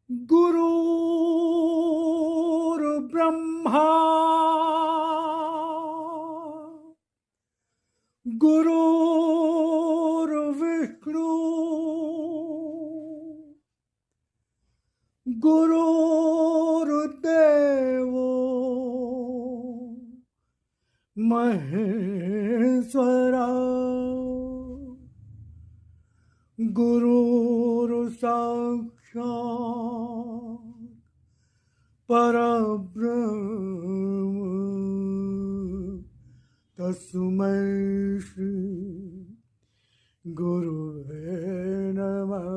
गुरुर्ब्रह्मा गुरुर्विष्णु गुरुर्देवो महेश्वरा गुरुर्साक्षात् परब्रह्म तस्मै श्री गुरुवे नमः।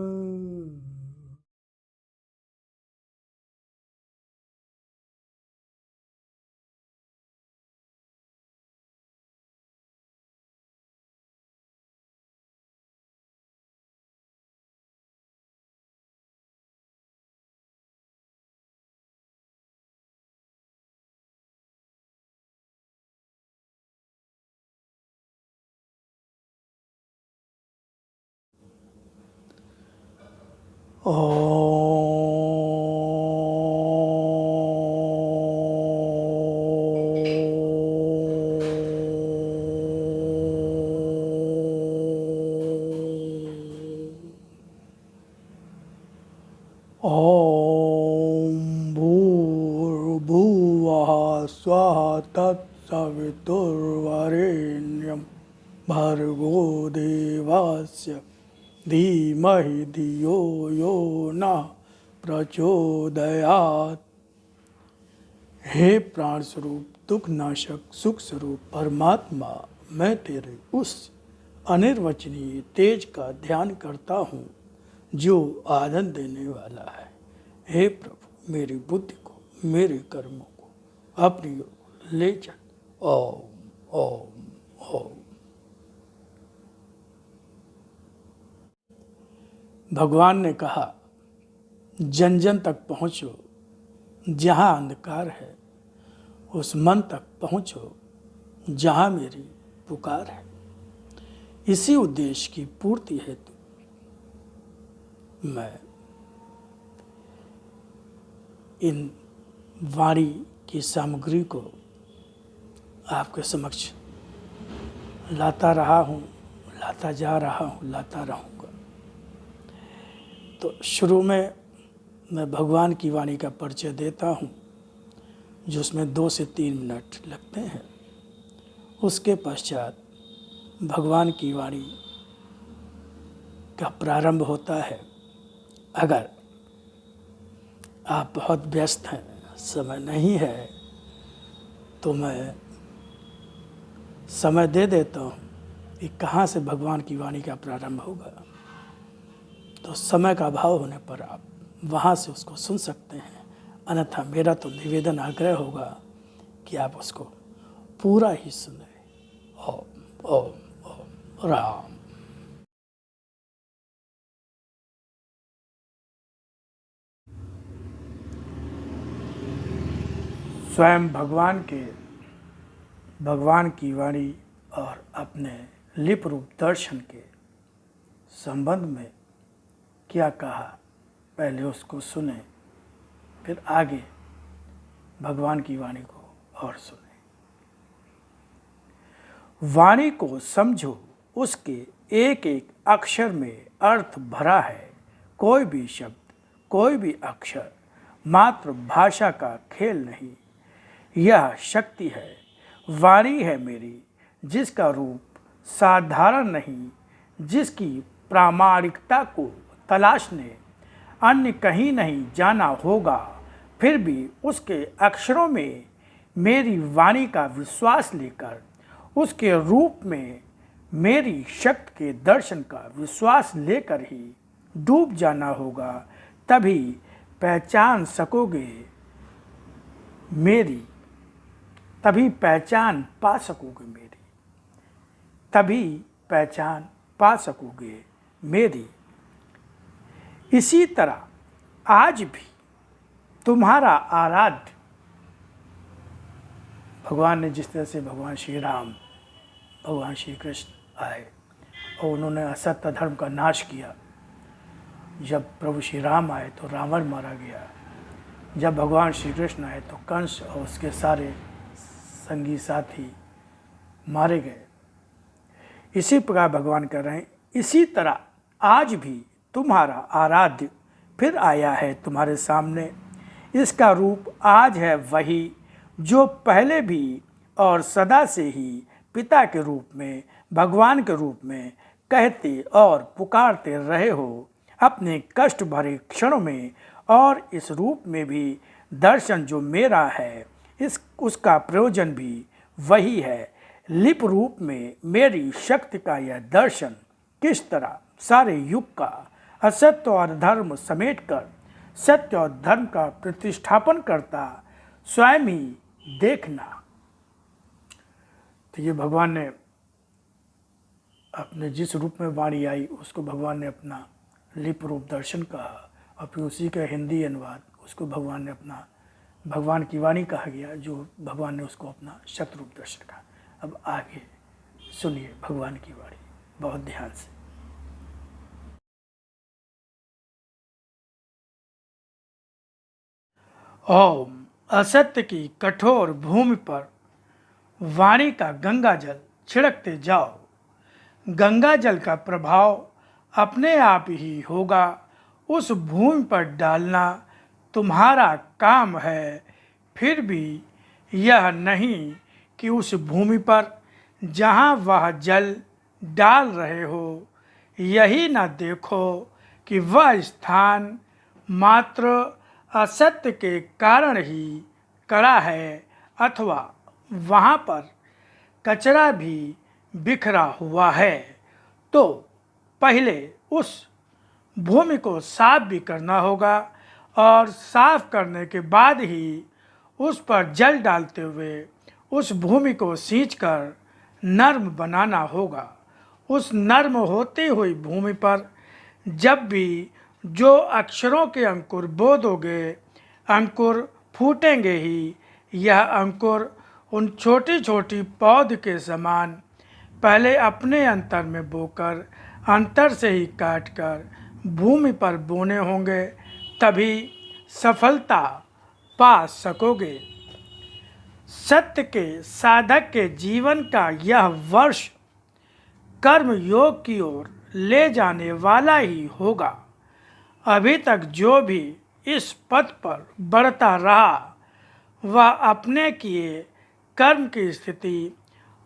ॐ भूर्भुवः स्वः तत्सवितुर्वरेण्यं भर्गो देवस्य धीमहि धियो यो नः प्रचोदयात्। हे प्राण स्वरूप, दुख नाशक, सुख स्वरूप परमात्मा, मैं तेरे उस अनिर्वचनीय तेज का ध्यान करता हूँ जो आनंद देने वाला है। हे प्रभु, मेरी बुद्धि को, मेरे कर्मों को अपनी ओर ले चल। ओम ओम ओम। भगवान ने कहा, जन जन तक पहुँचो, जहाँ अंधकार है उस मन तक पहुँचो जहाँ मेरी पुकार है। इसी उद्देश्य की पूर्ति हेतु मैं इन वाणी की सामग्री को आपके समक्ष लाता रहा हूँ, लाता जा रहा हूँ, लाता रहूँगा। तो शुरू में मैं भगवान की वाणी का परिचय देता हूँ, जिसमें 2 से 3 मिनट लगते हैं। उसके पश्चात भगवान की वाणी का प्रारंभ होता है। अगर आप बहुत व्यस्त हैं, समय नहीं है, तो मैं समय दे देता हूँ कि कहाँ से भगवान की वाणी का प्रारंभ होगा। तो समय का अभाव होने पर आप वहाँ से उसको सुन सकते हैं, अन्यथा मेरा तो निवेदन आग्रह होगा कि आप उसको पूरा ही सुने। ओम ओम ओम राम। स्वयं भगवान की वाणी और अपने लिप रूप दर्शन के संबंध में क्या कहा, पहले उसको सुने, फिर आगे भगवान की वाणी को और सुने। वाणी को समझो, उसके एक एक अक्षर में अर्थ भरा है। कोई भी शब्द, कोई भी अक्षर मात्र भाषा का खेल नहीं, यह शक्ति है। वाणी है मेरी, जिसका रूप साधारण नहीं, जिसकी प्रामाणिकता को तलाशने अन्य कहीं नहीं जाना होगा, फिर भी उसके अक्षरों में मेरी वाणी का विश्वास लेकर, उसके रूप में मेरी शक्ति के दर्शन का विश्वास लेकर ही डूब जाना होगा। तभी पहचान सकोगे मेरी, तभी पहचान पा सकोगे मेरी, तभी पहचान पा सकोगे मेरी। इसी तरह आज भी तुम्हारा आराध्य भगवान ने, जिस तरह से भगवान श्री राम, भगवान श्री कृष्ण आए और उन्होंने असत्य धर्म का नाश किया, जब प्रभु श्री राम आए तो रावण मारा गया, जब भगवान श्री कृष्ण आए तो कंस और उसके सारे संगी साथी मारे गए। इसी प्रकार भगवान कह रहे हैं, इसी तरह आज भी तुम्हारा आराध्य फिर आया है तुम्हारे सामने। इसका रूप आज है वही जो पहले भी और सदा से ही पिता के रूप में, भगवान के रूप में कहते और पुकारते रहे हो अपने कष्ट भरे क्षणों में। और इस रूप में भी दर्शन जो मेरा है उसका प्रयोजन भी वही है। लिप रूप में मेरी शक्ति का यह दर्शन किस तरह सारे युग का असत्य और धर्म समेटकर सत्य और धर्म का प्रतिष्ठापन करता, स्वयं ही देखना। तो ये भगवान ने अपने जिस रूप में वाणी आई उसको भगवान ने अपना लिप रूप दर्शन कहा, और फिर उसी का हिंदी अनुवाद उसको भगवान ने अपना भगवान की वाणी कहा गया, जो भगवान ने उसको अपना शतरूप दर्शन कहा। अब आगे सुनिए भगवान की वाणी बहुत ध्यान से। ओम, असत्य की कठोर भूमि पर वाणी का गंगा जल छिड़कते जाओ। गंगा जल का प्रभाव अपने आप ही होगा, उस भूमि पर डालना तुम्हारा काम है। फिर भी यह नहीं कि उस भूमि पर जहाँ वह जल डाल रहे हो यही न देखो कि वह स्थान मात्र असत्य के कारण ही कड़ा है, अथवा वहाँ पर कचरा भी बिखरा हुआ है। तो पहले उस भूमि को साफ भी करना होगा, और साफ करने के बाद ही उस पर जल डालते हुए उस भूमि को सींचकर नर्म बनाना होगा। उस नर्म होती हुई भूमि पर जब भी जो अक्षरों के अंकुर बो दोगे, अंकुर फूटेंगे ही। यह अंकुर उन छोटी छोटी पौध के समान पहले अपने अंतर में बोकर अंतर से ही काटकर भूमि पर बोने होंगे, तभी सफलता पा सकोगे। सत्य के साधक के जीवन का यह वर्ष कर्म योग की ओर ले जाने वाला ही होगा। अभी तक जो भी इस पथ पर बढ़ता रहा वह अपने किए कर्म की स्थिति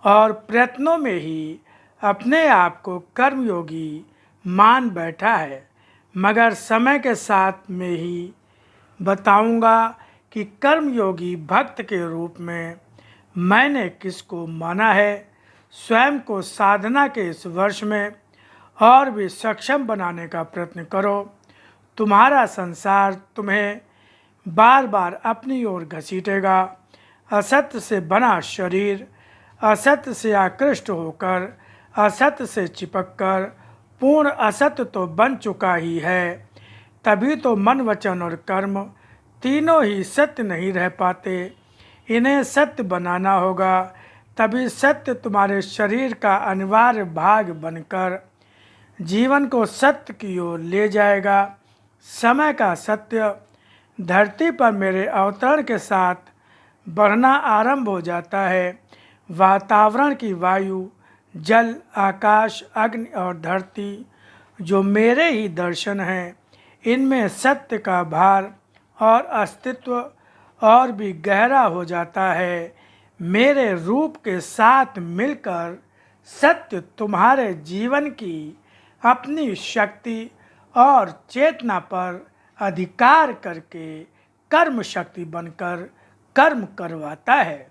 और प्रयत्नों में ही अपने आप को कर्मयोगी मान बैठा है। मगर समय के साथ में ही बताऊंगा कि कर्मयोगी भक्त के रूप में मैंने किसको माना है। स्वयं को साधना के इस वर्ष में और भी सक्षम बनाने का प्रयत्न करो। तुम्हारा संसार तुम्हें बार बार अपनी ओर घसीटेगा। असत्य से बना शरीर असत्य से आकृष्ट होकर असत्य से चिपककर पूर्ण असत्य तो बन चुका ही है। तभी तो मन, वचन और कर्म तीनों ही सत्य नहीं रह पाते। इन्हें सत्य बनाना होगा, तभी सत्य तुम्हारे शरीर का अनिवार्य भाग बनकर जीवन को सत्य की ओर ले जाएगा। समय का सत्य धरती पर मेरे अवतरण के साथ बढ़ना आरंभ हो जाता है। वातावरण की वायु, जल, आकाश, अग्नि और धरती जो मेरे ही दर्शन हैं, इनमें सत्य का भार और अस्तित्व और भी गहरा हो जाता है। मेरे रूप के साथ मिलकर सत्य तुम्हारे जीवन की अपनी शक्ति और चेतना पर अधिकार करके कर्म शक्ति बनकर कर्म करवाता है।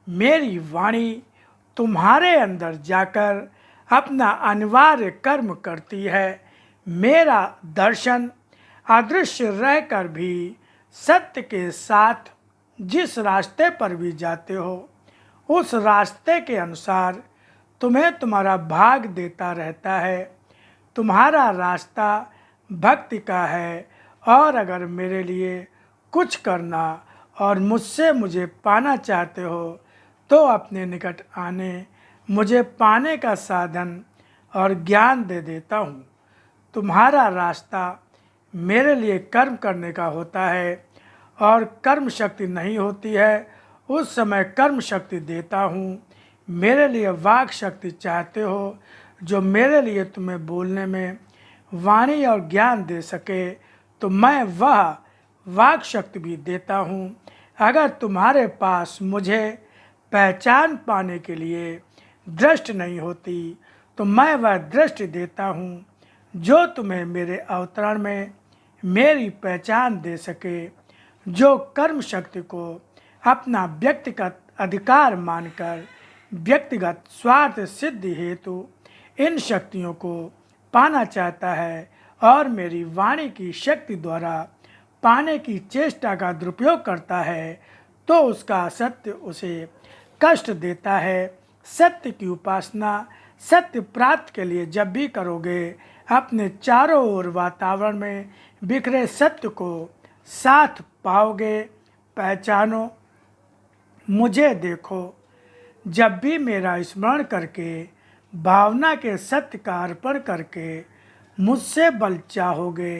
मेरी वाणी तुम्हारे अंदर जाकर अपना अनिवार्य कर्म करती है। मेरा दर्शन अदृश्य रहकर भी सत्य के साथ जिस रास्ते पर भी जाते हो उस रास्ते के अनुसार तुम्हें तुम्हारा भाग देता रहता है। तुम्हारा रास्ता भक्ति का है, और अगर मेरे लिए कुछ करना और मुझसे मुझे पाना चाहते हो तो अपने निकट आने, मुझे पाने का साधन और ज्ञान दे देता हूँ। तुम्हारा रास्ता मेरे लिए कर्म करने का होता है और कर्म शक्ति नहीं होती है, उस समय कर्म शक्ति देता हूँ। मेरे लिए वाक शक्ति चाहते हो, जो मेरे लिए तुम्हें बोलने में वाणी और ज्ञान दे सके, तो मैं वह वाक शक्ति भी देता हूँ। अगर तुम्हारे पास मुझे पहचान पाने के लिए दृष्टि नहीं होती, तो मैं वह दृष्टि देता हूँ जो तुम्हें मेरे अवतरण में मेरी पहचान दे सके। जो कर्म शक्ति को अपना व्यक्तिगत अधिकार मानकर व्यक्तिगत स्वार्थ सिद्धि हेतु इन शक्तियों को पाना चाहता है और मेरी वाणी की शक्ति द्वारा पाने की चेष्टा का दुरुपयोग करता है, तो उसका सत्य उसे कष्ट देता है। सत्य की उपासना सत्य प्राप्त के लिए जब भी करोगे, अपने चारों ओर वातावरण में बिखरे सत्य को साथ पाओगे। पहचानो, मुझे देखो। जब भी मेरा स्मरण करके भावना के सत्य का अर्पण करके मुझसे बल चाहोगे,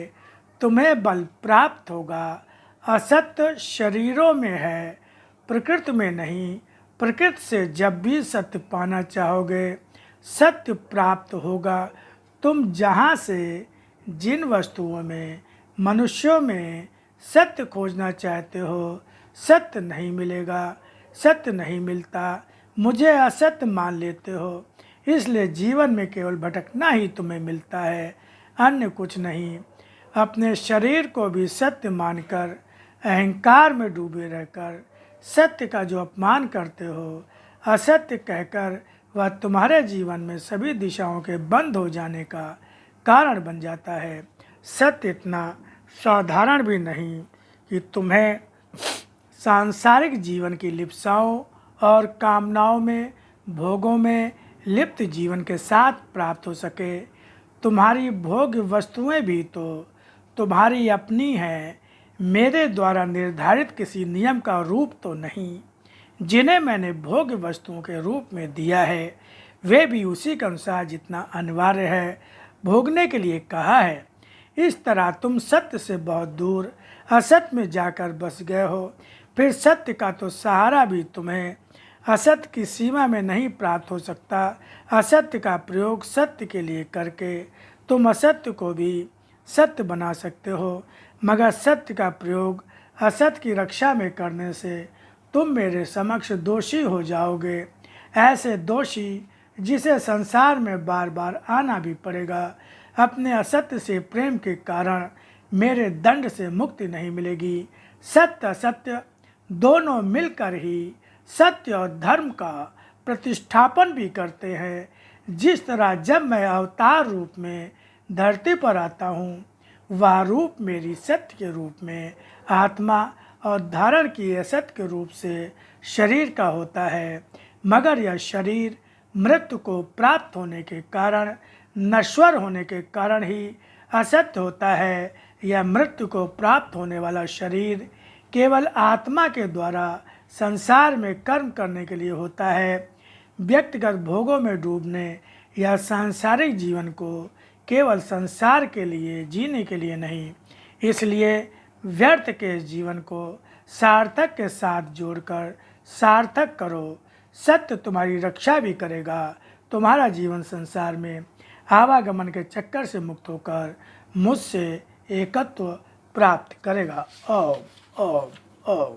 तुम्हें बल प्राप्त होगा। असत्य शरीरों में है, प्रकृति में नहीं। प्रकृति से जब भी सत्य पाना चाहोगे, सत्य प्राप्त होगा। तुम जहाँ से जिन वस्तुओं में, मनुष्यों में सत्य खोजना चाहते हो, सत्य नहीं मिलेगा, सत्य नहीं मिलता। मुझे असत्य मान लेते हो, इसलिए जीवन में केवल भटकना ही तुम्हें मिलता है, अन्य कुछ नहीं। अपने शरीर को भी सत्य मानकर अहंकार में डूबे रहकर सत्य का जो अपमान करते हो, असत्य कहकर वह तुम्हारे जीवन में सभी दिशाओं के बंद हो जाने का कारण बन जाता है। सत्य इतना साधारण भी नहीं कि तुम्हें सांसारिक जीवन की लिप्साओं और कामनाओं में, भोगों में लिप्त जीवन के साथ प्राप्त हो सके। तुम्हारी भोग वस्तुएं भी तो तुम्हारी अपनी हैं, मेरे द्वारा निर्धारित किसी नियम का रूप तो नहीं। जिन्हें मैंने भोग वस्तुओं के रूप में दिया है, वे भी उसी के अनुसार जितना अनिवार्य है भोगने के लिए कहा है। इस तरह तुम सत्य से बहुत दूर असत्य में जाकर बस गए हो। फिर सत्य का तो सहारा भी तुम्हें असत्य की सीमा में नहीं प्राप्त हो सकता। असत्य का प्रयोग सत्य के लिए करके तुम असत्य को भी सत्य बना सकते हो, मगर सत्य का प्रयोग असत्य की रक्षा में करने से तुम मेरे समक्ष दोषी हो जाओगे। ऐसे दोषी जिसे संसार में बार बार आना भी पड़ेगा। अपने असत्य से प्रेम के कारण मेरे दंड से मुक्ति नहीं मिलेगी। सत्य असत्य दोनों मिलकर ही सत्य और धर्म का प्रतिष्ठापन भी करते हैं। जिस तरह जब मैं अवतार रूप में धरती पर आता हूँ, वह रूप मेरी सत्य के रूप में आत्मा और धारण किए सत्य के रूप से शरीर का होता है, मगर यह शरीर मृत्यु को प्राप्त होने के कारण, नश्वर होने के कारण ही असत्य होता है। यह मृत्यु को प्राप्त होने वाला शरीर केवल आत्मा के द्वारा संसार में कर्म करने के लिए होता है। व्यक्तिगत भोगों में डूबने या सांसारिक जीवन को केवल संसार के लिए जीने के लिए नहीं। इसलिए व्यर्थ के जीवन को सार्थक के साथ जोड़कर सार्थक करो। सत्य तुम्हारी रक्षा भी करेगा। तुम्हारा जीवन संसार में आवागमन के चक्कर से मुक्त होकर मुझसे एकत्व प्राप्त करेगा। ओम ओम ओम।